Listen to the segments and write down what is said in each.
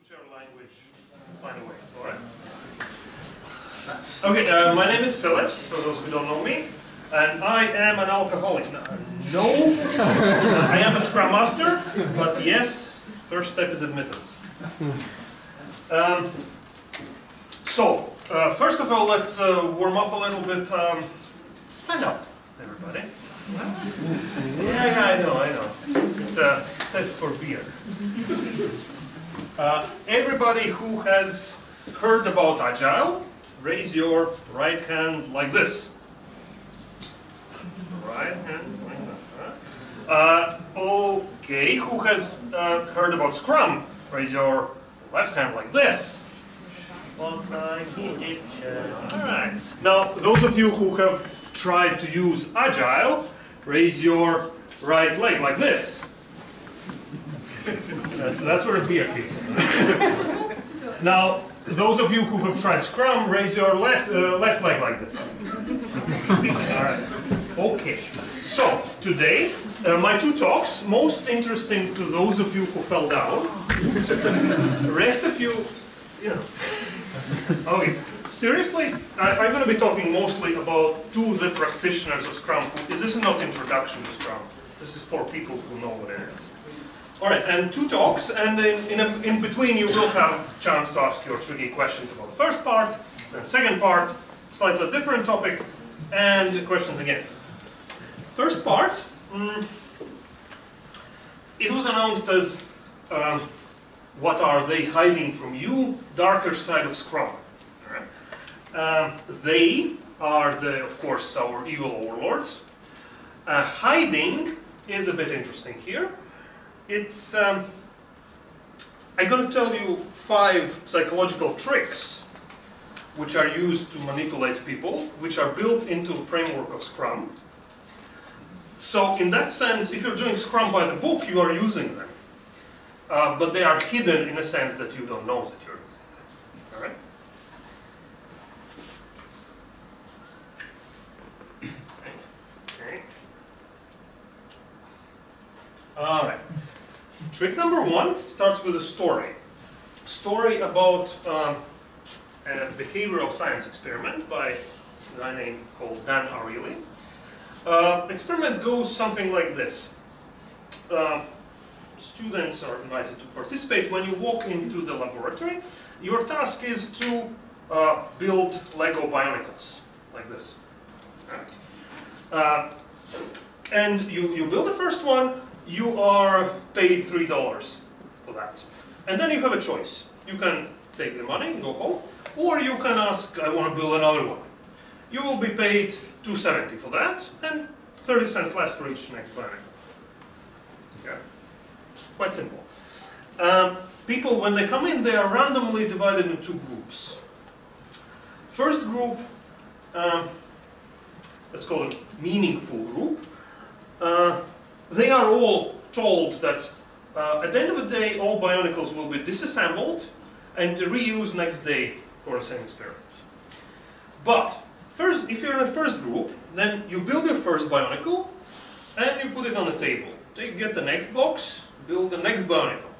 whichever language find a way. All right. Okay, my name is Filips, for those who don't know me, and I am an alcoholic. No, I am a Scrum Master, but yes, first step is admittance. First of all, let's warm up a little bit. Stand up, everybody. Yeah, I know. It's a test for beer. Everybody who has heard about Agile, raise your right hand like this. Right hand like that. Okay, who has heard about Scrum? Raise your left hand like this. Alright. Now, those of you who have tried to use Agile, raise your right leg like this. That's where a beer case is. Now, those of you who have tried Scrum, raise your left leg like this. Alright. Okay. So, today, my two talks, most interesting to those of you who fell down. The rest of you, you know. Okay. Seriously, I'm going to be talking mostly about to the practitioners of Scrum. This is not introduction to Scrum. This is for people who know what it is. All right, and two talks, and in between you will have a chance to ask your tricky questions about the first part, and second part, slightly different topic, and questions again. First part, it was announced as what are they hiding from you, darker side of Scrum. All right. They are, of course, our evil overlords. Hiding is a bit interesting here. It's, I'm going to tell you 5 psychological tricks which are used to manipulate people, which are built into the framework of Scrum. So in that sense, if you're doing Scrum by the book, you are using them. But they are hidden in a sense that you don't know that you're using them. All right? Okay. All right. Trick number 1 starts with a story. Story about a behavioral science experiment by a guy called Dan Ariely. Experiment goes something like this. Students are invited to participate. When you walk into the laboratory, your task is to build Lego Bionicles, like this. And you build the first one. You are paid $3 for that. And then you have a choice. You can take the money and go home, or you can ask, I want to build another one. You will be paid $2.70 for that, and 30 cents less for each next bionicle. Okay? Quite simple. People, when they come in, they are randomly divided into 2 groups. First group, let's call it meaningful group. They are all told that at the end of the day, all bionicles will be disassembled and reused next day for the same experiment. But first, if you're in the first group, then you build your first bionicle and you put it on the table. Get the next box, build the next bionicle,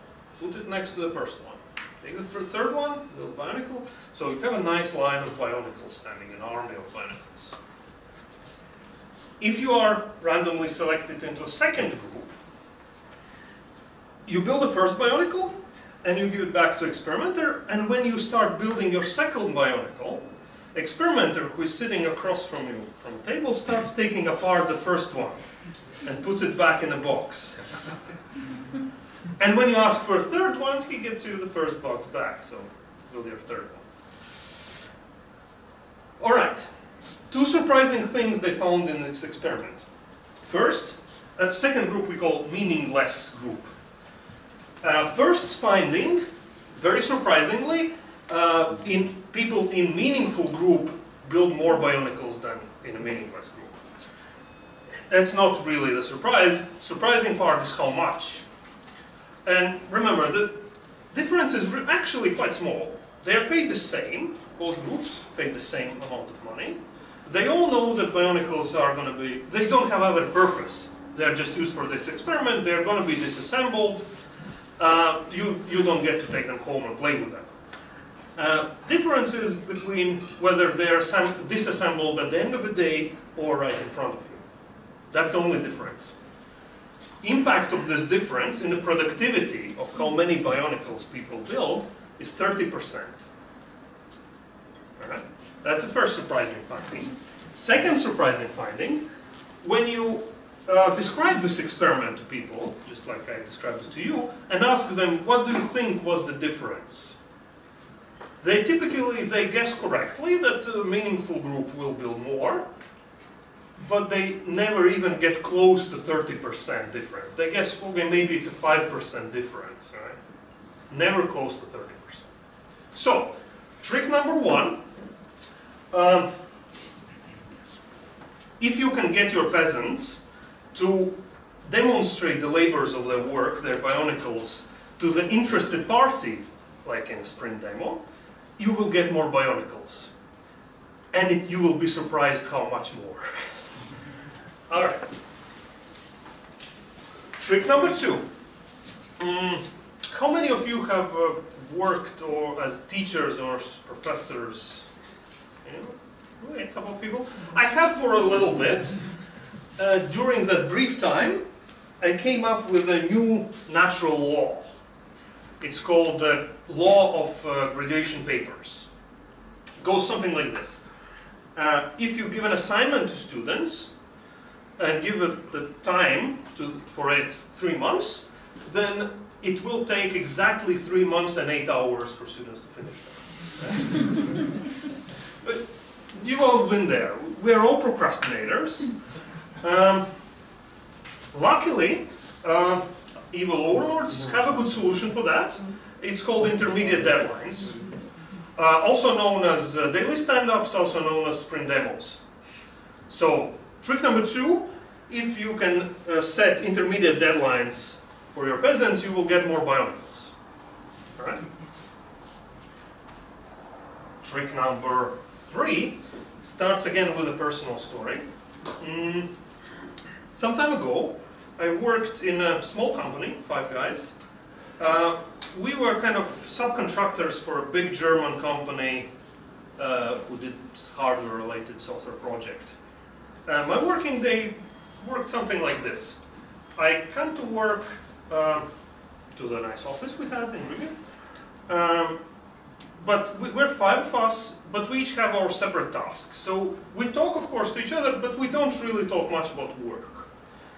put it next to the first one. Take the third one, build bionicle. So you have a nice line of bionicles standing, an army of bionicles. If you are randomly selected into a second group, you build the first bionicle and you give it back to experimenter, and when you start building your second bionicle, experimenter who is sitting across from you from the table starts taking apart the first one and puts it back in a box. And when you ask for a third one, he gets you the first box back, so build your third one. All right. 2 surprising things they found in this experiment. First, a second group we call meaningless group. First finding, very surprisingly, people in meaningful group build more bionicles than in a meaningless group. That's not really the surprise. Surprising part is how much. And remember, the difference is actually quite small. They are paid the same, both groups paid the same amount of money. They all know that bionicles are going to be, they don't have other purpose. They're just used for this experiment. They're going to be disassembled. you don't get to take them home and play with them. Differences between whether they are disassembled at the end of the day or right in front of you. That's the only difference. Impact of this difference in the productivity of how many Bionicles people build is 30%. All right? That's the first surprising finding. Second surprising finding, when you describe this experiment to people, just like I described it to you, and ask them, what do you think was the difference? They guess correctly that a meaningful group will build more, but they never even get close to 30% difference. They guess, okay, maybe it's a 5% difference, right? Never close to 30%. So, trick number one, if you can get your peasants to demonstrate the labors of their work, their Bionicles, to the interested party, like in a sprint demo, you will get more Bionicles. And you will be surprised how much more. All right. Trick number two. How many of you have worked as teachers or professors? A couple of people. I have for a little bit. During that brief time, I came up with a new natural law. It's called the law of gradation papers. It goes something like this. If you give an assignment to students and give it the time for it 3 months, then it will take exactly 3 months and 8 hours for students to finish them. But you've all been there. We're all procrastinators. Luckily, evil overlords have a good solution for that. It's called intermediate deadlines, also known as daily stand-ups, also known as sprint demos. So, trick number two, if you can set intermediate deadlines for your peasants, you will get more Bionicles. All right? Trick number three starts again with a personal story. Some time ago, I worked in a small company, 5 guys. We were kind of subcontractors for a big German company who did hardware-related software project. My working day worked something like this. I come to work to the nice office we had in Riga. But we're 5 of us, but we each have our separate tasks. So we talk, of course, to each other, but we don't really talk much about work.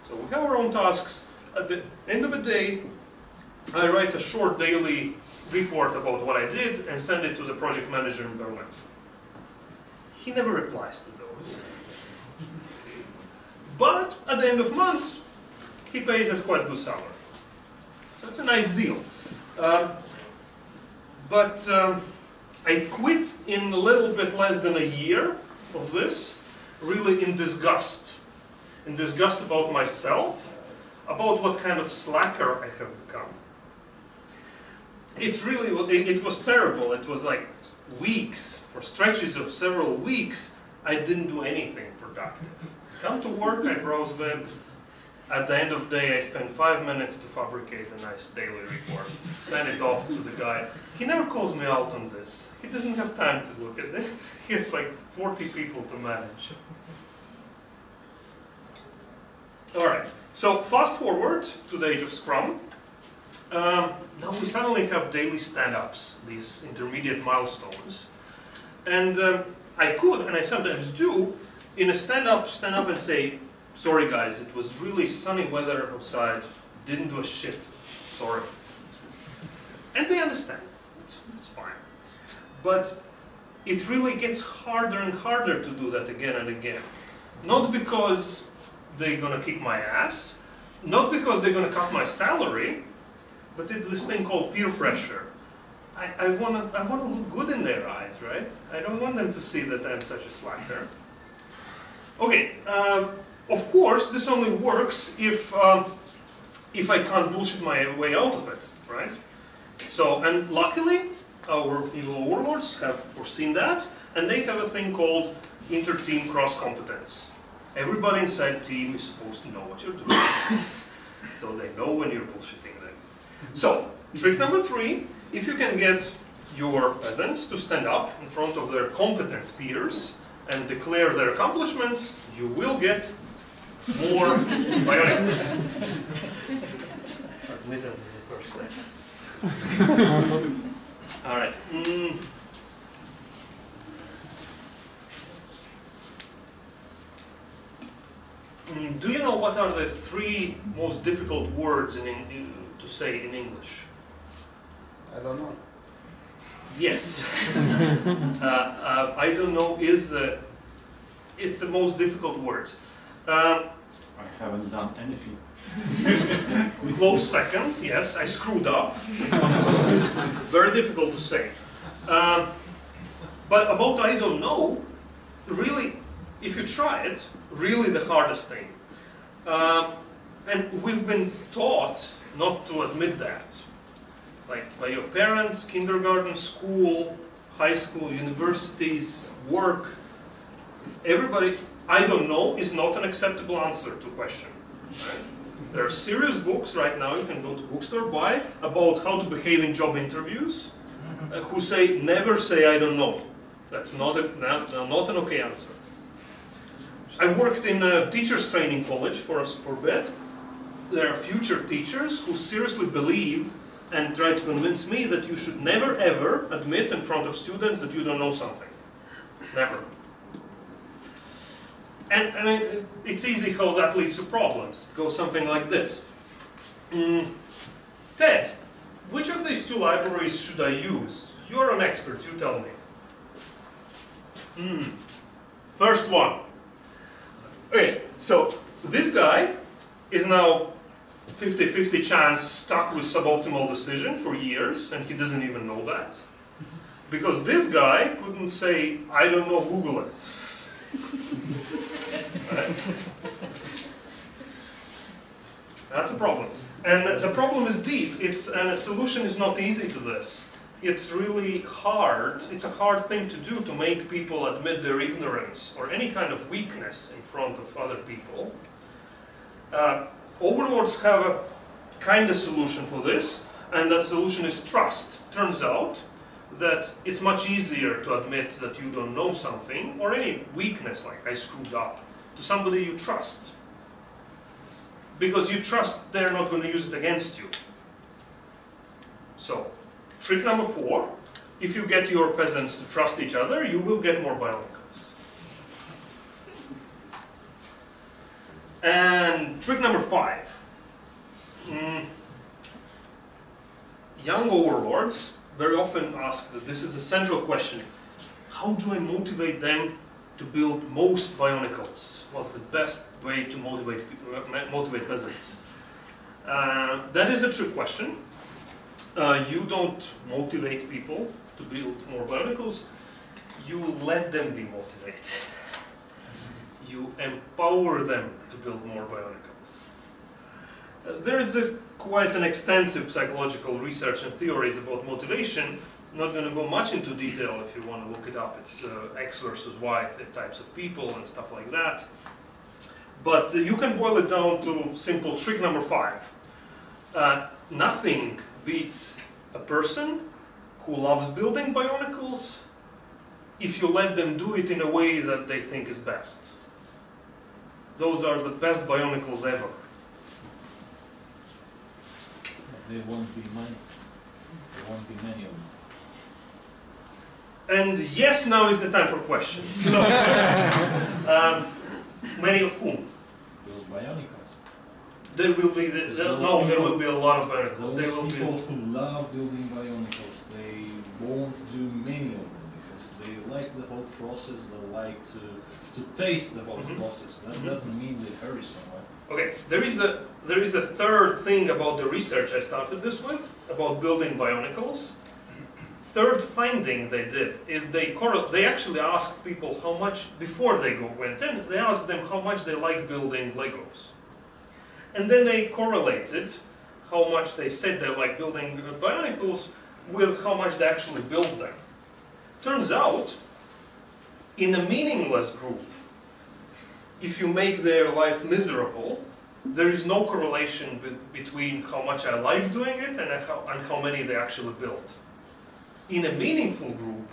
So we have our own tasks. At the end of the day, I write a short daily report about what I did and send it to the project manager in Berlin. He never replies to those. But at the end of months, he pays us quite good salary. So it's a nice deal. But I quit in a little bit less than a year of this, really in disgust. In disgust about myself, about what kind of slacker I have become. It was terrible. It was like weeks, for stretches of several weeks, I didn't do anything productive. Come to work, I browse web. At the end of the day, I spend 5 minutes to fabricate a nice daily report, send it off to the guy. He never calls me out on this. He doesn't have time to look at it. He has like 40 people to manage. All right, so fast forward to the age of Scrum. Now we suddenly have daily stand-ups, these intermediate milestones. And I could, and I sometimes do, in a stand-up and say, sorry guys, it was really sunny weather outside, didn't do a shit, sorry. And they understand, it's fine. But it really gets harder and harder to do that again and again. Not because they're gonna kick my ass, not because they're gonna cut my salary, but it's this thing called peer pressure. I wanna look good in their eyes, right? I don't want them to see that I'm such a slacker. Okay, of course, this only works if I can't bullshit my way out of it, right? So, and luckily, our evil overlords have foreseen that, and they have a thing called inter-team cross-competence. Everybody inside the team is supposed to know what you're doing, so they know when you're bullshitting them. So, trick number 3, if you can get your peasants to stand up in front of their competent peers and declare their accomplishments, you will get more bionicles. Admittance is the first step. All right. Do you know what are the 3 most difficult words to say in English? I don't know. Yes. I don't know is it's the most difficult words. I haven't done anything. Close second, yes, I screwed up. Very difficult to say. But about I don't know, really, if you try it, really the hardest thing. And we've been taught not to admit that. Like by your parents, kindergarten, school, high school, universities, work. Everybody, I don't know is not an acceptable answer to a question. Right? There are serious books right now, you can go to bookstore, buy, about how to behave in job interviews, who say, never say I don't know. That's not an okay answer. I worked in a teachers training college for a bit. There are future teachers who seriously believe and try to convince me that you should never ever admit in front of students that you don't know something. Never. And I mean, it's easy how that leads to problems. It goes something like this. Ted, which of these 2 libraries should I use? You're an expert, you tell me. First one. Okay, so this guy is now 50-50 chance stuck with suboptimal decision for years, and he doesn't even know that. Because this guy couldn't say, I don't know, Google it. Right? That's a problem. And the problem is deep. And a solution is not easy to this. It's really hard. It's a hard thing to do to make people admit their ignorance or any kind of weakness in front of other people. Overlords have a kind of solution for this, and that solution is trust. Turns out that it's much easier to admit that you don't know something, or any weakness like I screwed up, to somebody you trust. Because you trust they're not going to use it against you. So, trick number 4, if you get your peasants to trust each other, you will get more bionicles. And trick number 5. Young overlords very often ask that this is the central question. How do I motivate them to build most bionicles? What's the best way to motivate peasants? That is a trick question. You don't motivate people to build more bionicles. You let them be motivated. You empower them to build more bionicles. There is quite an extensive psychological research and theories about motivation. I'm not going to go much into detail if you want to look it up. It's X versus Y types of people and stuff like that. But you can boil it down to simple trick number 5. Nothing beats a person who loves building bionicles if you let them do it in a way that they think is best. Those are the best bionicles ever. There won't be many. There won't be many of them. And yes, now is the time for questions. So, many of whom? Those bionicles. There will be there will be a lot of bionicles. Those There will people be. who love building bionicles, they won't do many of them because they like the whole process. They like to taste the whole process. That doesn't mean they hurry somewhere. Okay, there is a third thing about the research I started this with about building bionicles. Third finding they did is they actually asked people how much before they went in. They asked them how much they like building Legos, and then they correlated how much they said they like building bionicles with how much they actually build them. Turns out, in a meaningless group, if you make their life miserable, there is no correlation between how much I like doing it and how many they actually build. In a meaningful group,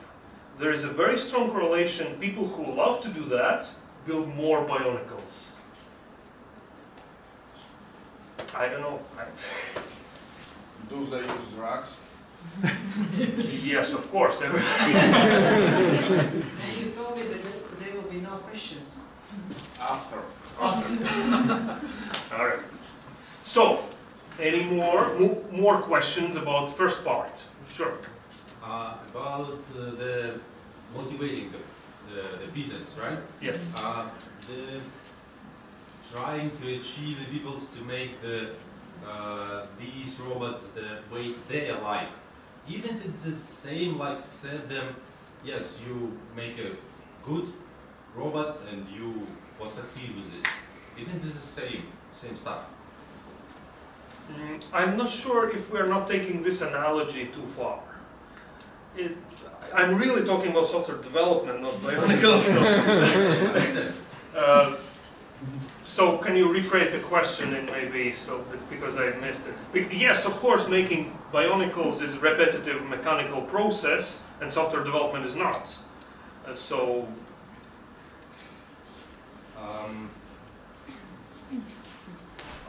there is a very strong correlation. People who love to do that build more bionicles. I don't know. Do they use drugs? Yes, of course. And you told me that there will be no questions. After. All right. So, any more questions about first part? Sure. About the motivating the peasants, right? Yes. The trying to achieve the people to make these robots the way they like. Even it's the same, like said them, yes, you make a good robot and you will succeed with this. Even this is the same stuff. I'm not sure if we're not taking this analogy too far. I'm really talking about software development, not bionicles. So can you rephrase the question and maybe because I missed it? Yes, of course, making bionicles is a repetitive mechanical process, and software development is not.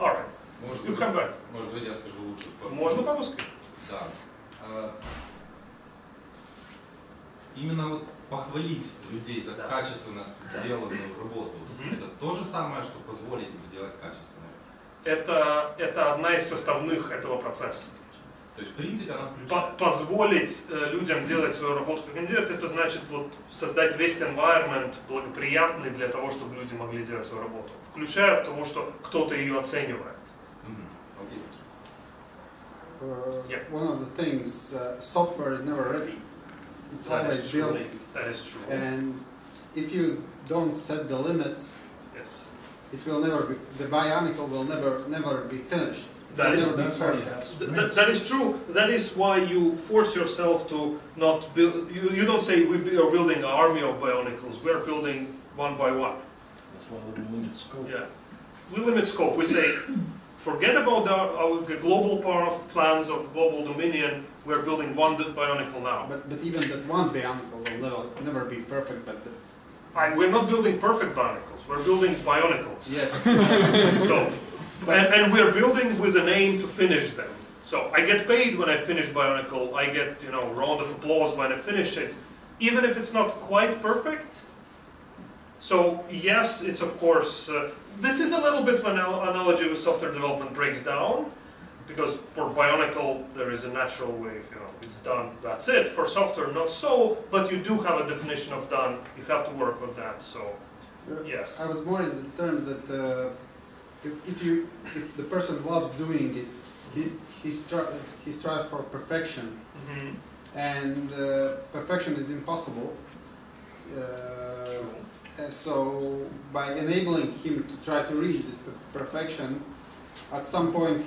All right. You come back. Может быть, я скажу лучше. Можно по-русски? Да. Именно вот похвалить людей за качественно сделанную работу, это то же самое, что позволить им сделать качественно. Это одна из составных этого процесса. То есть, в принципе, она включает. Позволить людям делать свою работу, как они делают, это значит вот создать весь environment благоприятный для того, чтобы люди могли делать свою работу, включая того, что кто-то ее оценивает. One of the things, software is never ready. It's always building. That is true. And if you don't set the limits, yes, it will never be. The bionicle will never be finished. That is true. That is why you force yourself to not build. You don't say we are building an army of bionicles. We are building one by one. That's why we limit scope. Yeah, we limit scope. We say, forget about our global plans of global dominion. We're building one bionicle now. But even that one bionicle will never be perfect. But we're not building perfect bionicles. We're building bionicles. yes. So. And we're building with an aim to finish them. So I get paid when I finish bionicle. I get round of applause when I finish it, even if it's not quite perfect. So yes, it's of course this is a little bit when analogy with software development breaks down, because for bionicle there is a natural way. If it's done, that's it. For software, not so. But you do have a definition of done. You have to work with that. So yes. I was more in the terms that. If the person loves doing it, he strives for perfection, and perfection is impossible. So by enabling him to try to reach this perfection, at some point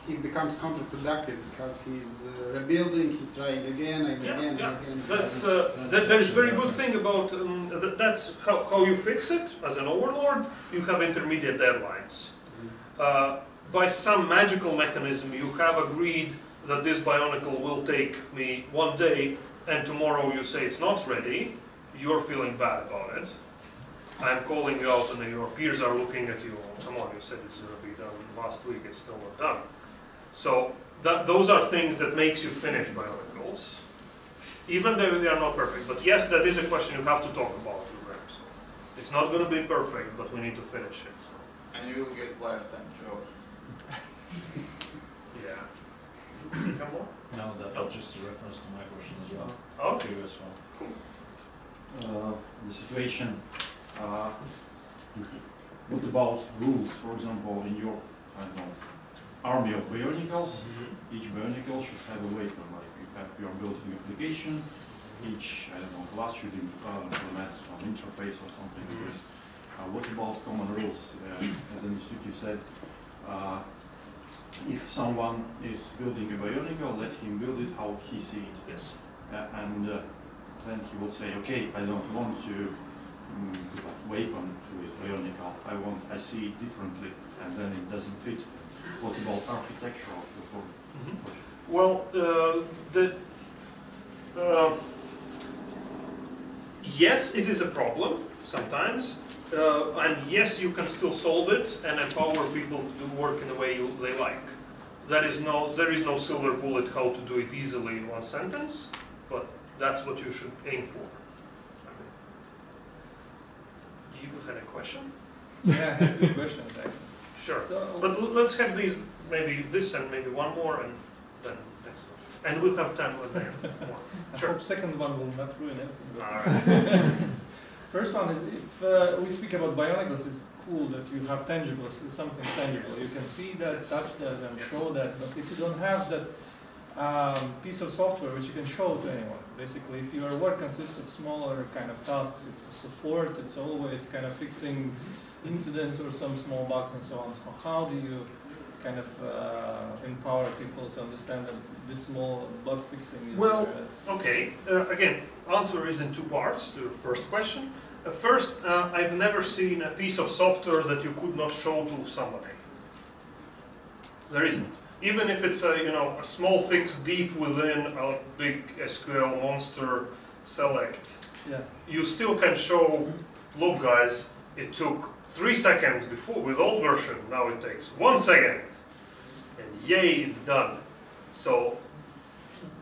he becomes counterproductive, because he's rebuilding, he's trying again and again and again. There is very good thing about that's how you fix it as an overlord. You have intermediate deadlines. By some magical mechanism, you have agreed that this bionicle will take me 1 day, and tomorrow you say it's not ready. You're feeling bad about it. I'm calling you out, and your peers are looking at you. Come on, you said it's going to be done last week. It's still not done. So those are things that makes you finish bionicles, even though they are not perfect. But yes, that is a question you have to talk about with them. So it's not going to be perfect, but we need to finish it. So. And you will get lifetime job. Yeah. Come on. No, that was just a reference to my question as well. Okay. Previous one. Cool. The situation. What about rules? For example, in your army of bionicles, each bionicle should have a wafer. Like you are building an application, each class should implement some interface or something like this. What about common rules? As an institute, you said if someone is building a bionicle, let him build it how he sees it. Yes. And then he will say, okay, I don't want to put a weapon to it, bionicle. I see it differently, and then it doesn't fit. What about architecture of the project? Well, yes, it is a problem sometimes, and yes, you can still solve it and empower people to do work in the way they like. There is no silver bullet how to do it easily in one sentence, but that's what you should aim for. You had a question? Yeah, I have 2 questions actually. Sure. So, But let's have these, maybe this and maybe one more, and then next one. And we'll have time with the more. I Sure. hope second one will not ruin everything. but- All right. First one is, if we speak about bionicles, it's cool that you have tangibles, something tangible. You can see that, touch that, and show that. But if you don't have that piece of software which you can show to anyone, basically, if your work consists of smaller kind of tasks, it's support, it's always kind of fixing incidents or some small bugs and so on. So how do you kind of empower people to understand that this small bug fixing is... Well, okay. Again, answer is in 2 parts to the first question. First, I've never seen a piece of software that you could not show to somebody. There isn't. Even if it's a small fix deep within a big SQL monster select, yeah. you still can show, look guys, it took 3 seconds before with old version, now it takes 1 second. And yay, it's done. So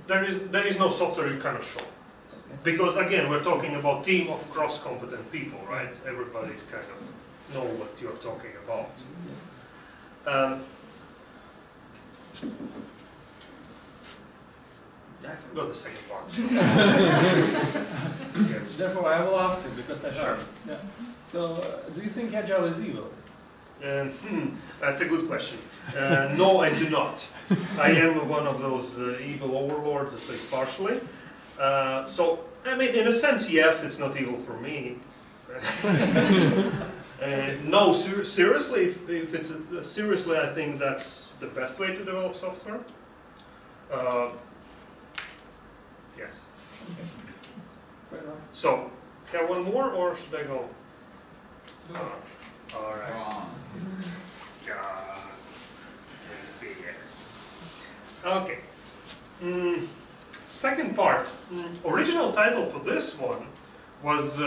there is no software you cannot show. Because again, we're talking about team of cross-competent people, right? Everybody kind of know what you're talking about. I forgot the second part. Therefore, I will ask you because I Sure. heard. Yeah. So, do you think Agile is evil? That's a good question. No, I do not. I am one of those evil overlords, at least partially. So, I mean, in a sense, yes, it's not evil for me. No, seriously, if it's seriously, I think that's the best way to develop software. Yes. Fair enough. So, have one more, or should I go? All right. God. Okay. Second part. Original title for this one was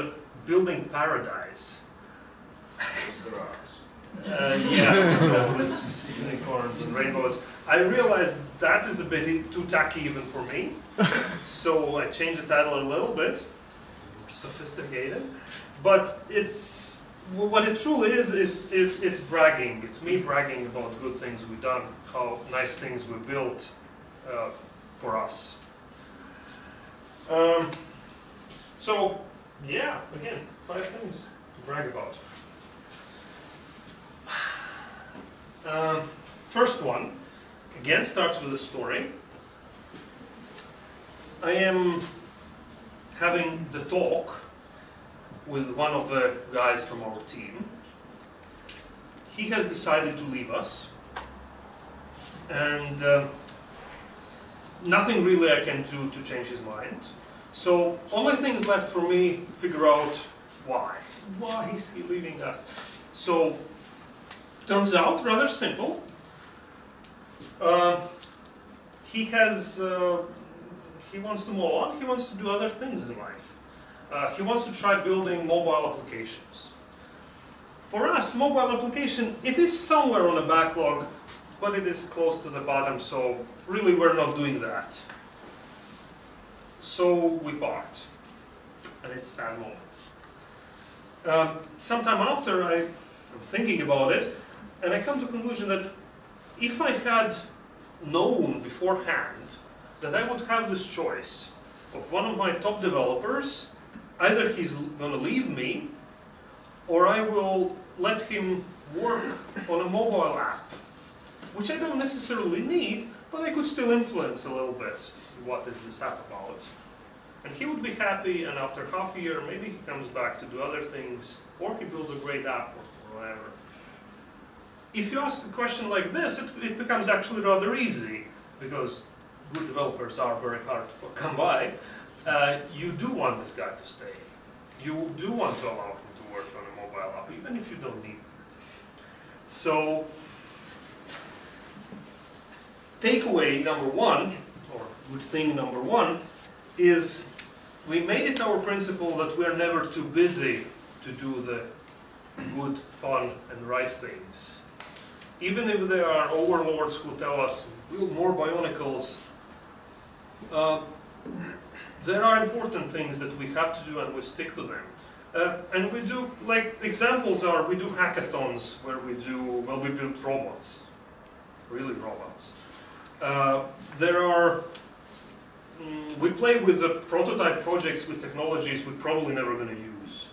Building Paradise. Yeah, with unicorns and rainbows. I realized that is a bit too tacky even for me, so I changed the title a little bit, sophisticated. But it's what it truly is it's bragging. It's me bragging about good things we've done, how nice things we built for us. So yeah, again, 5 things to brag about. First one, again, starts with a story. I am having the talk with one of the guys from our team. He has decided to leave us, and nothing really I can do to change his mind. So, only thing is left for me to figure out why. Why is he leaving us? So, turns out, rather simple. He wants to move on, he wants to do other things in life. He wants to try building mobile applications. For us, mobile application, it is somewhere on a backlog, but it is close to the bottom, so really we're not doing that. So we part, and it's a sad moment. Sometime after, I'm thinking about it, and I come to the conclusion that if I had known beforehand that I would have this choice of one of my top developers, either he's going to leave me, or I will let him work on a mobile app, which I don't necessarily need, but I could still influence a little bit. What is this app about? And he would be happy, and after half a year, maybe he comes back to do other things, or he builds a great app, or whatever. If you ask a question like this, it becomes actually rather easy, because good developers are very hard to come by. You do want this guy to stay. You do want to allow him up, even if you don't need it. So, takeaway number one, or good thing number one, is we made it our principle that we are never too busy to do the good, fun, and right things. Even if there are overlords who tell us, build more bionicles, there are important things that we have to do and we stick to them. And we do, like, examples are, we do hackathons where we build robots, really robots. We play with the prototype projects with technologies we're probably never going to use.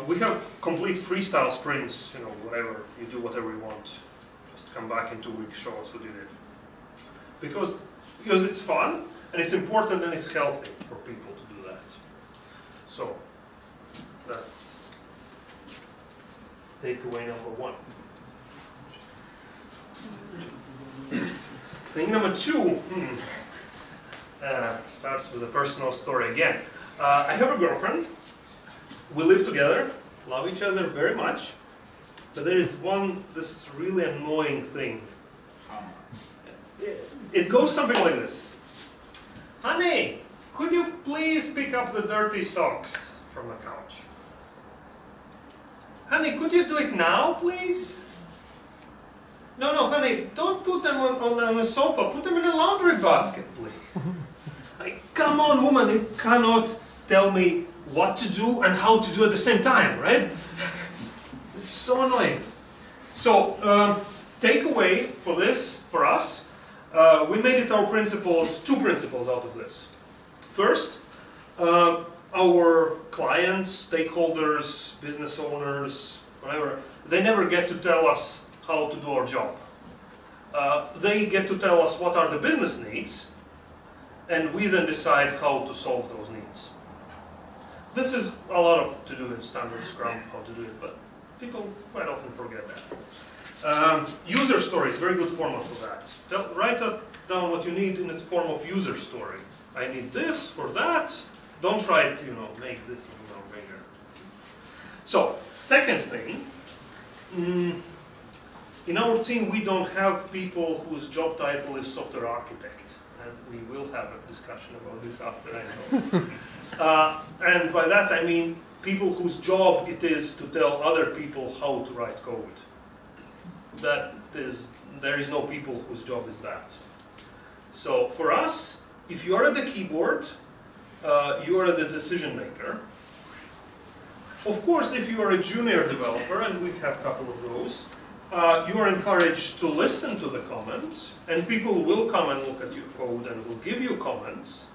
We have complete freestyle sprints, you know, whatever, you do whatever you want. Just come back in 2 weeks, show us what you did. Because it's fun, and it's important, and it's healthy for people to do that. So, that's takeaway number one. Thing number two, starts with a personal story again. I have a girlfriend. We live together, love each other very much, but there is this really annoying thing. It goes something like this. Honey, could you please pick up the dirty socks from the couch? Honey, could you do it now, please? No, honey, don't put them on the sofa. Put them in a laundry basket, please. Like, come on, woman, you cannot tell me what to do and how to do at the same time, right? It's so annoying. So, takeaway for this, for us, we made it our principles, two principles out of this. First, our clients, stakeholders, business owners, whatever, they never get to tell us how to do our job. They get to tell us what are the business needs, and we then decide how to solve those needs. This is a lot of to do in standard Scrum, how to do it, but people quite often forget that. User stories, very good format for that. Write down what you need in the form of user story. I need this for that. Don't try to, make this bigger. So, second thing, in our team we don't have people whose job title is software architect. And we will have a discussion about this after, I know. And by that I mean people whose job it is to tell other people how to write code. There is no people whose job is that. So for us, if you are at the keyboard, you are the decision maker. Of course, if you are a junior developer, and we have a couple of those, you are encouraged to listen to the comments, and people will come and look at your code and will give you comments.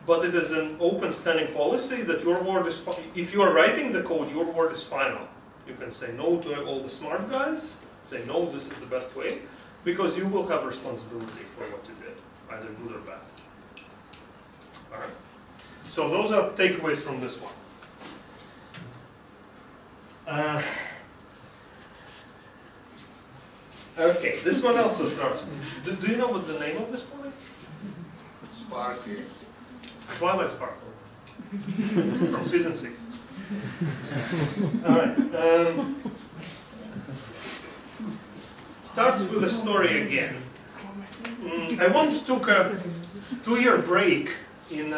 But it is an open standing policy that your word is, if you are writing the code, your word is final. You can say no to all the smart guys, say no, this is the best way, because you will have responsibility for what you did, either good or bad. All right. So those are takeaways from this one. Okay, this one also starts with, do you know what's the name of this boy? Sparky. Twilight Sparkle. From season 6. Alright. Starts with a story again. I once took a 2-year break in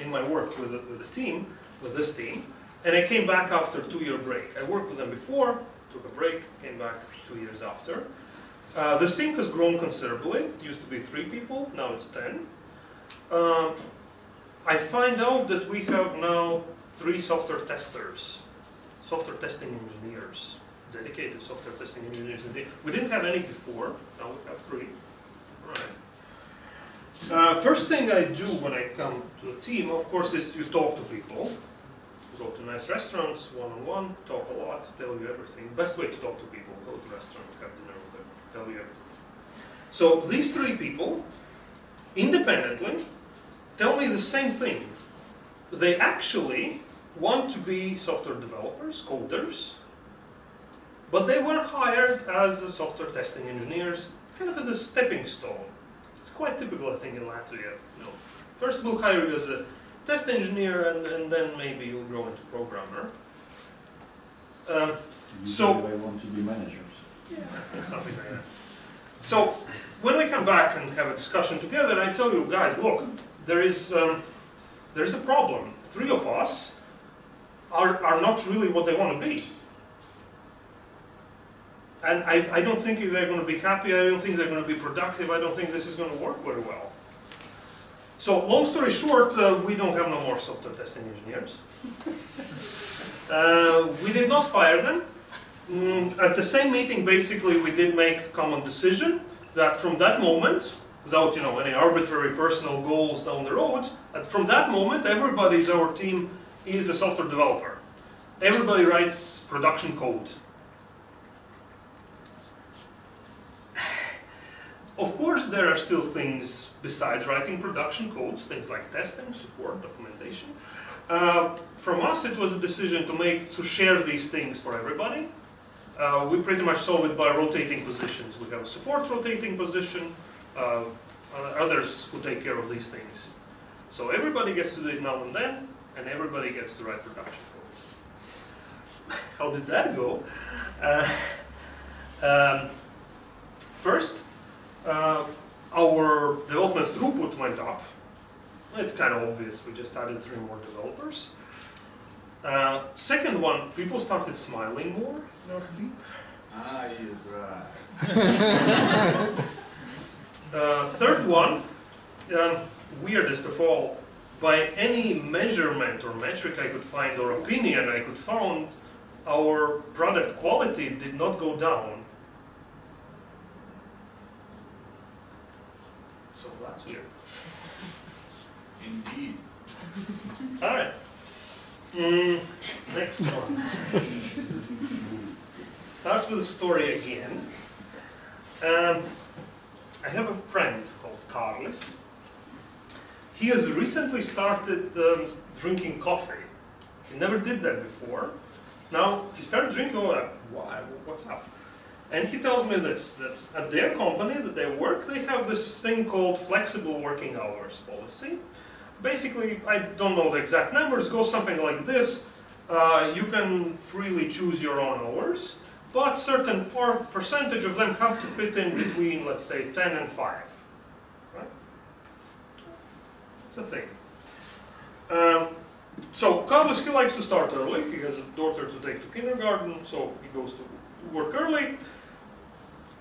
my work with the team, with this team, and I came back after a 2-year break. I worked with them before, took a break, came back 2 years after. This team has grown considerably. It used to be 3 people, now it's 10. I find out that we have now 3 software testers, software testing engineers, dedicated software testing engineers. We didn't have any before, now we have 3. Right. First thing I do when I come to a team, of course, is you talk to people. Go to nice restaurants, one-on-one, talk a lot, tell you everything. Best way to talk to people, go to a restaurant, have dinner with them, tell you everything. So these 3 people, independently, tell me the same thing. They actually want to be software developers, coders, but they were hired as software testing engineers, kind of as a stepping stone. It's quite typical, I think, in Latvia. First we'll hire you as a test engineer, and then maybe you'll grow into programmer. So they want to be managers. yeah, something like that. So when we come back and have a discussion together, I tell you guys, look, there's a problem. 3 of us are not really what they want to be. And I don't think they're going to be happy, I don't think they're going to be productive, I don't think this is going to work very well. So, long story short, we don't have no more software testing engineers. We did not fire them. At the same meeting, basically, we did make a common decision that from that moment, without any arbitrary personal goals down the road, from that moment, everybody our team is a software developer. Everybody writes production code. Of course, there are still things besides writing production codes, things like testing, support, documentation. From us, it was a decision to share these things for everybody. We pretty much solve it by rotating positions. We have a support rotating position, others who take care of these things. So everybody gets to do it now and then, and everybody gets to write production code. How did that go? First, our development throughput went up. It's kind of obvious, we just added 3 more developers. Second one, people started smiling more in our team. Ah, he's right. Third one, weirdest of all, by any measurement or metric I could find or opinion I could find, our product quality did not go down. So that's weird. Indeed. Alright. Next one. Starts with a story again. I have a friend called Carlos. He has recently started drinking coffee. He never did that before. Now he started drinking, why? What's up? And he tells me this, that at their company that they work, they have this thing called flexible working hours policy. Basically, I don't know the exact numbers, goes something like this. You can freely choose your own hours, but certain percentage of them have to fit in between, let's say, 10 and 5. Right? It's a thing. So Carlos, he likes to start early. He has a daughter to take to kindergarten, so he goes to work early.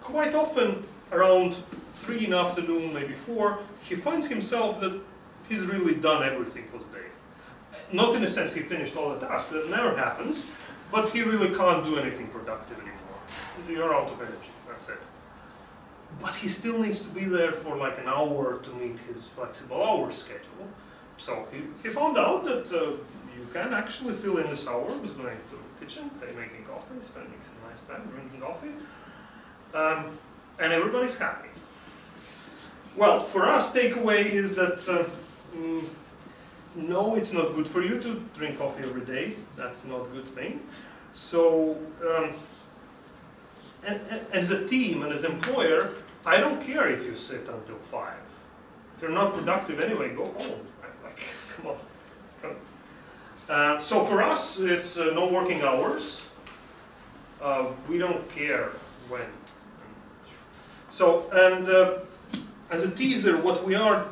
Quite often, around 3 in the afternoon, maybe 4, he finds himself that he's really done everything for the day. Not in a sense he finished all the tasks, that never happens, but he really can't do anything productive anymore. You're out of energy, that's it. But he still needs to be there for like an hour to meet his flexible hour schedule. So he found out that you can actually fill in this hour with going to the kitchen, making coffee, spending some nice time drinking coffee, and everybody's happy. Well, for us, takeaway is that no, it's not good for you to drink coffee every day. That's not a good thing. So, and as a team and as an employer, I don't care if you sit until 5. If you're not productive anyway, go home. Like, come on. So for us, it's no working hours. We don't care when. So, and as a teaser, what we are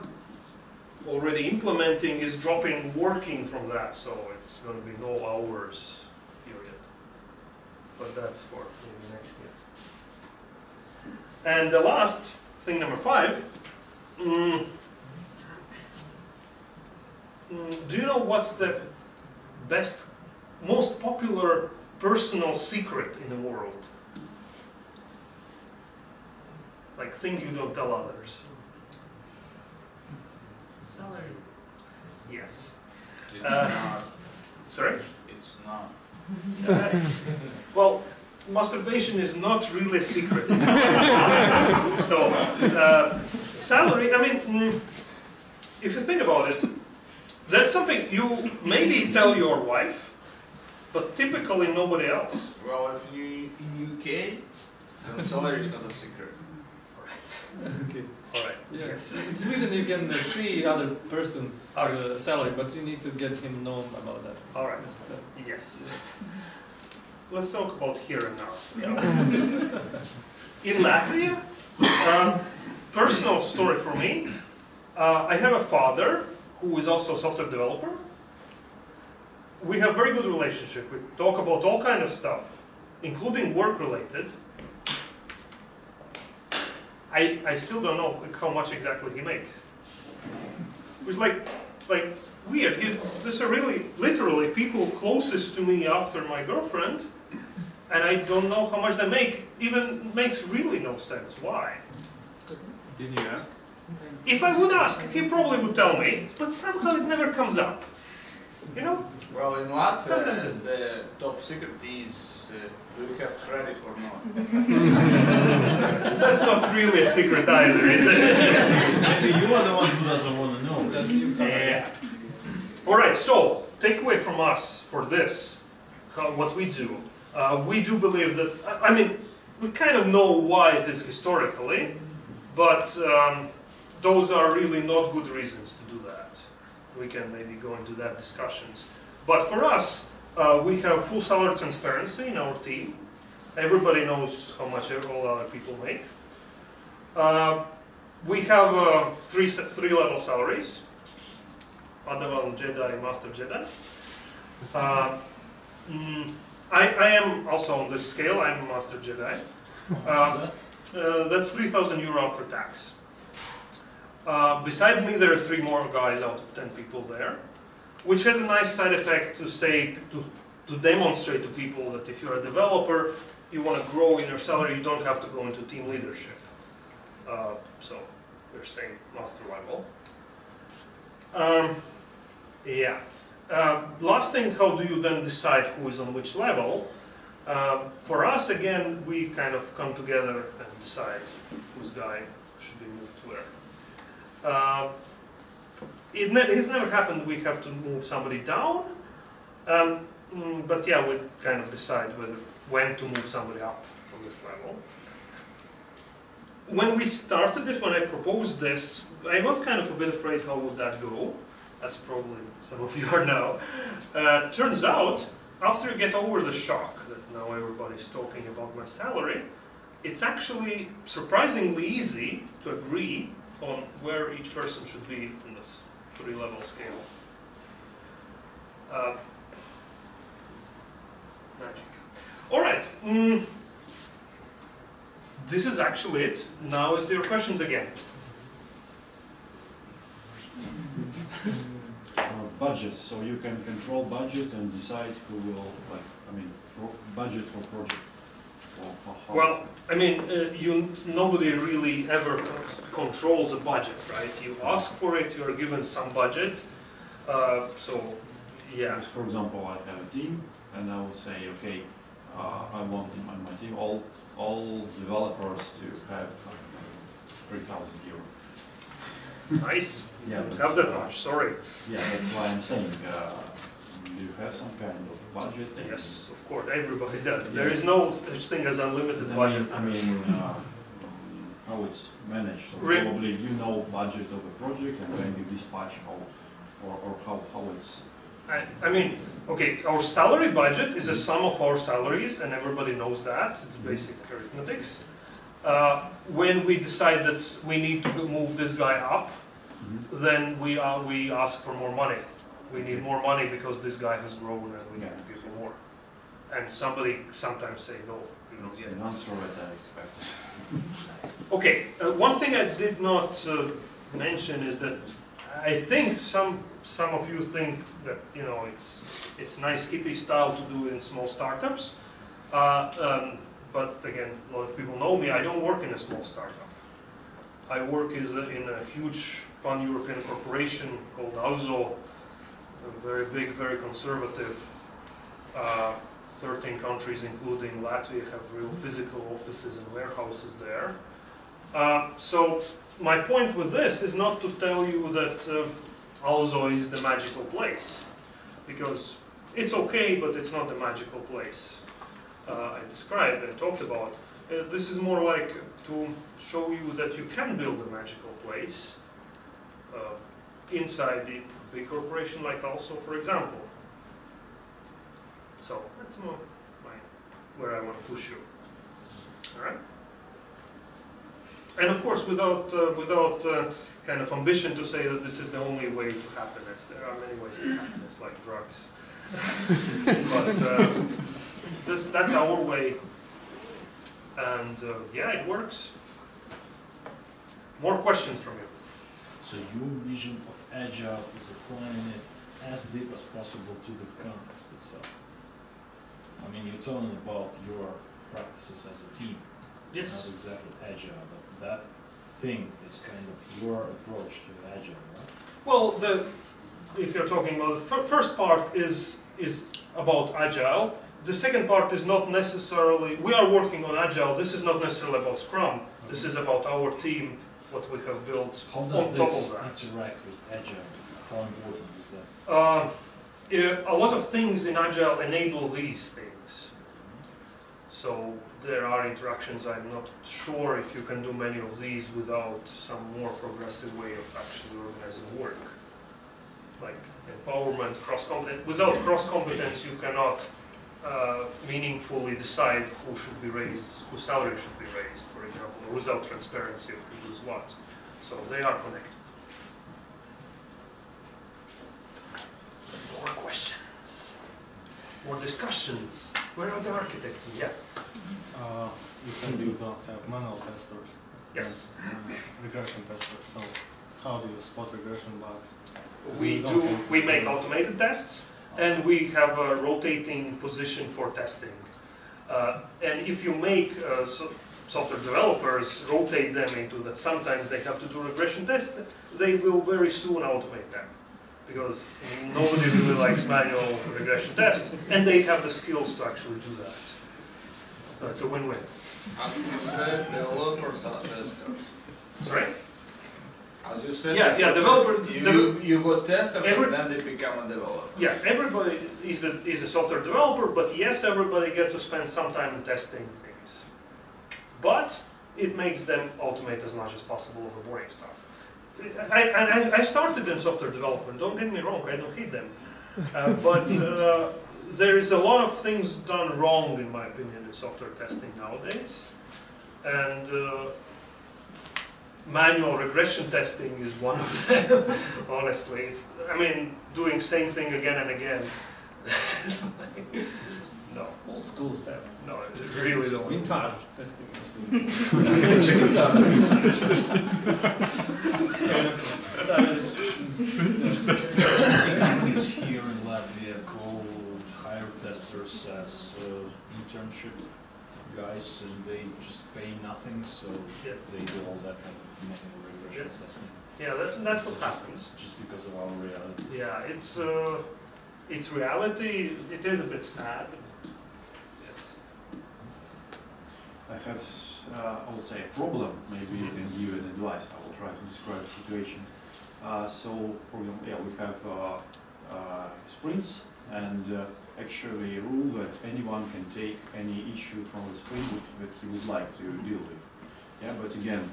already implementing is dropping working from that, so it's going to be no hours, period. But that's for maybe next year. And the last, thing number 5, do you know what's the best, most popular personal secret in the world? Like thing you don't tell others. Salary. Yes. It's not. Sorry? It's not. Well, masturbation is not really a secret. So, salary, I mean, if you think about it, that's something you maybe tell your wife, but typically nobody else. Well, if you in UK, then salary is not a secret. Okay. Alright. Yes. In Sweden you can see other person's Alright. salary, but you need to get him known about that. All right. So, Yes. Let's talk about here and now. yeah. In Latvia, personal story for me. I have a father who is also a software developer. We have very good relationship. We talk about all kind of stuff, including work related. I still don't know how much exactly he makes. It's like weird. These are really literally people closest to me after my girlfriend, and I don't know how much they make. Even makes really no sense. Why? Did you ask? If I would ask, he probably would tell me, but somehow it never comes up. You know? Well, in Latvia, Sometimes the top secret is do you have credit or not? That's not really a secret either, is it? Maybe you are the one who doesn't want to know. That you can- Yeah. All right. So takeaway from us for this, what we do. We do believe that. I mean, we kind of know why it is historically, but those are really not good reasons to do that. We can maybe go into that discussions. But for us, we have full salary transparency in our team. Everybody knows how much all other people make. We have three level salaries. Padawan, Jedi, Master Jedi. I am also on this scale. I'm a Master Jedi. That's 3,000 euro after tax. Besides me, there are 3 more guys out of 10 people there, which has a nice side effect to say, to demonstrate to people that if you're a developer, you want to grow in your salary, you don't have to go into team leadership. So they're saying master level. Yeah. Last thing, how do you then decide who is on which level? For us, again, we kind of come together and decide whose guy should be moved where. It has never happened we have to move somebody down, but yeah, we kind of decide when to move somebody up on this level. When we started this, when I proposed this, I was kind of a bit afraid how would that go, as probably some of you are now. Turns out, after you get over the shock that now everybody's talking about my salary, it's actually surprisingly easy to agree on where each person should be in this 3-level scale. Magic. All right. This is actually it. Now is your questions again. Budget, so you can control budget and decide who will, budget for project. How Well, I mean, nobody really ever controls a budget, right? You ask for it, you are given some budget. So, yeah. For example, I have a team, and I would say, okay, I want on my team all developers to have 3,000 euros. Nice. Yeah, Don't but, have that much, sorry. Yeah, that's why I'm saying, do you have some kind of budget? Yes, of course, everybody does. There is no such thing as unlimited budget. I mean, how it's managed, so Re- probably you know budget of a project and then you dispatch how it's... I mean, okay, our salary budget is a sum of our salaries, and everybody knows that. It's basic arithmetics. When we decide that we need to move this guy up, then we ask for more money. We need more money because this guy has grown and we need to give him more. And somebody sometimes say, no, you don't get An it. answer that I expected. Okay, one thing I did not mention is that I think some of you think that it's nice hippie style to do in small startups, but again, a lot of people know me. I don't work in a small startup. I work in a huge pan-European corporation called AUSO, very big, very conservative. 13 countries, including Latvia, have real physical offices and warehouses there. So my point with this is not to tell you that AUSO is the magical place, because it's okay, but it's not the magical place. I described and talked about. This is more like to show you that you can build a magical place inside the big corporation like also, for example. So that's more where I want to push you. All right? And of course, without kind of ambition to say that this is the only way to happiness. There are many ways to happiness, like drugs. But that's our way, and yeah, it works. More questions from you? So your vision of Agile is applying it as deep as possible to the context itself. I mean, you're talking about your practices as a team. Yes. Not exactly Agile, but that thing is kind of your approach to Agile, right? Well, if you're talking about the first part is about Agile. The second part is not necessarily, we are working on Agile, this is not necessarily about Scrum, this is about our team, what we have built How on does top this of that. interact with Agile? How important is that? A lot of things in Agile enable these things. So there are interactions. I'm not sure if you can do many of these without some more progressive way of actually organizing work. Like empowerment, cross-competence. Without cross-competence, you cannot meaningfully decide who should be raised, whose salary should be raised, for example, or without transparency of who does what. So they are connected. More questions? More discussions? Where are the architects? Yeah. You said you don't have manual testers. Yes. And, regression testers. So how do you spot regression bugs? We make automated tests, and we have a rotating position for testing. And if you make software developers rotate them into that sometimes they have to do regression tests, they will very soon automate them. Because nobody really likes manual regression tests, and they have the skills to actually do that. So it's a win-win. As you said, developers are testers. Sorry? As you said, Yeah, developer. You got testers and then they become a developer. Yeah, everybody is a software developer, but yes, everybody gets to spend some time testing things. But it makes them automate as much as possible of the boring stuff. I started in software development, don't get me wrong, I don't hate them. But there is a lot of things done wrong, in my opinion, in software testing nowadays. And manual regression testing is one of them, honestly. I mean, doing same thing again and again. No. Old school stuff. No, really don't. Vintage testing. Companies here in Latvia hire testers as internship guys, and they just pay nothing, so Yes. they do all that kind of manual regression Yes. testing. Yeah, that's what happens. Just because of our reality. Yeah, it's reality. It is a bit sad. Yes. I have, I would say, a problem. Maybe you can give an advice. I will try to describe the situation. So, for example, yeah, we have sprints, and actually a rule that anyone can take any issue from the sprint that he would like to deal with. Yeah, but again,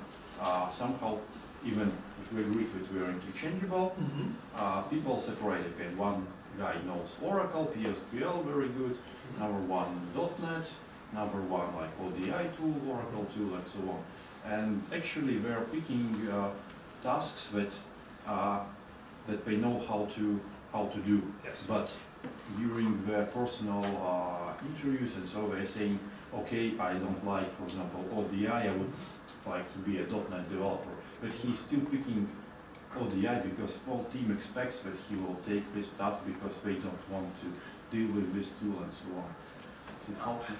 somehow, even if we agree that we are interchangeable, people separate. Okay, one guy knows Oracle, PSQL very good, number one .NET, number one like ODI tool, Oracle tool, and so on. And actually, we are picking tasks that that they know how to do. Yes. But during the personal interviews and so they're saying, okay, I don't like, for example, ODI, I would like to be a .NET developer. But he's still picking ODI because whole team expects that he will take this task because they don't want to deal with this tool and so on. So how to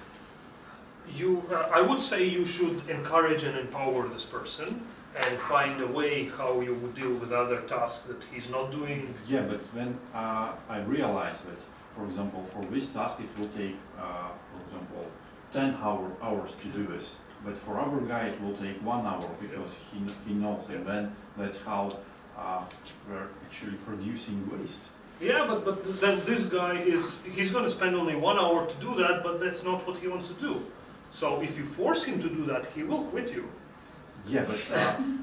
I would say you should encourage and empower this person and find a way how you would deal with other tasks that he's not doing. Yeah, but when I realize that, for example, for this task it will take, for example, 10 hours to do this, but for our guy it will take 1 hour because he knows, and then that's how we're actually producing waste. Yeah, but then this guy he's going to spend only 1 hour to do that, but that's not what he wants to do. So if you force him to do that, he will quit you. Yeah, but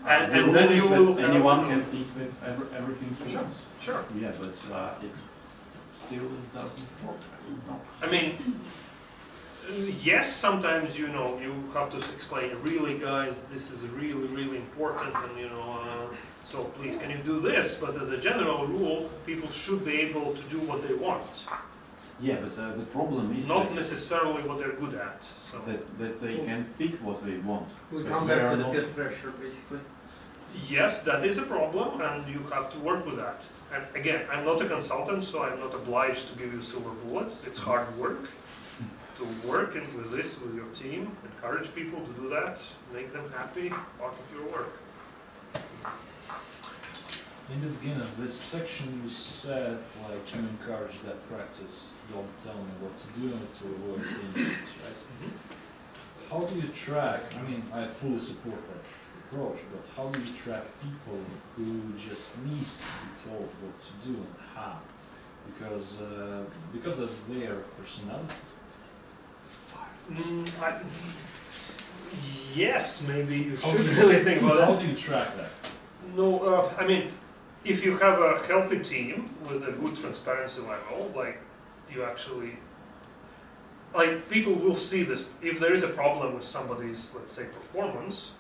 And the rule then is you that will have, anyone can eat with everything he Sure. wants. Sure. Yeah, but it still doesn't work. No. I mean, yes, sometimes, you know, you have to explain, really guys, this is really, really important, and you know, so please can you do this? But as a general rule, people should be able to do what they want. Yeah, but the problem is Not that, necessarily what they're good at. So. that they can pick what they want. We But come they back are to the not- peer pressure, basically. Yes, that is a problem, and you have to work with that. And again, I'm not a consultant, so I'm not obliged to give you silver bullets. It's hard work to work with this, with your team, encourage people to do that, make them happy, part of your work. In the beginning of this section, you said, like, you encourage that practice, don't tell me what to do and to avoid injuries, right? How do you track, I mean, I fully support that approach, but how do you track people who just needs to be told what to do and how? Because of their personality? Yes, maybe you should really think about How that. do you track that? No, I mean, if you have a healthy team with a good transparency level, like you actually, like people will see this. If there is a problem with somebody's, let's say, performance,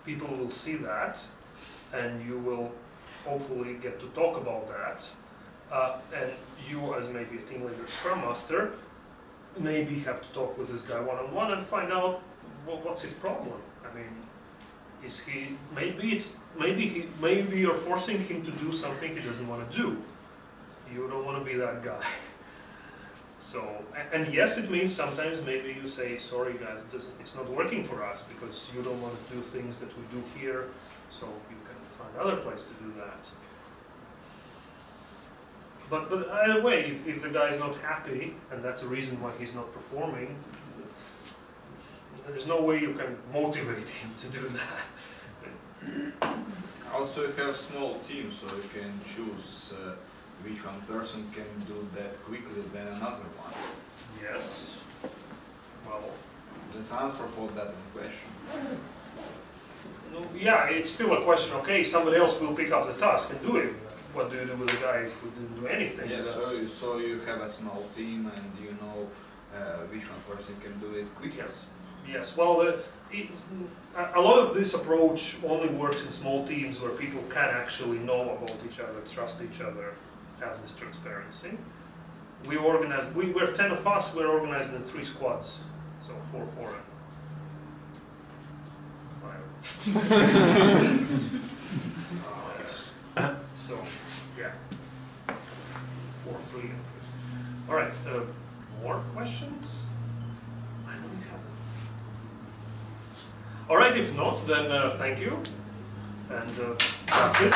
people will see that, and you will hopefully get to talk about that. And you, as maybe a team leader, Scrum Master, maybe have to talk with this guy one-on-one and find out what's his problem. I mean, is he, maybe you're forcing him to do something he doesn't want to do. You don't want to be that guy. So, and yes, it means sometimes maybe you say, sorry guys, it's not working for us because you don't want to do things that we do here, so you can find another place to do that. But either way, if the guy is not happy, and that's the reason why he's not performing, there's no way you can motivate him to do that. Also, you have a small team, so you can choose which one person can do that quickly than another one. Yes. Well, Just answer for that question. no, yeah, it's still a question. Okay, somebody else will pick up the task and do it. What do you do with a guy who didn't do anything? Yeah, so you have a small team and you know which one person can do it quicker. Yes. Yes. Well, a lot of this approach only works in small teams where people can actually know about each other, trust each other, have this transparency. We're 10 of us. We're organized in 3 squads, so 4 foreign. So, yeah, 4-3. All right. More questions? I know you have them. All right. If not, then thank you, and that's it.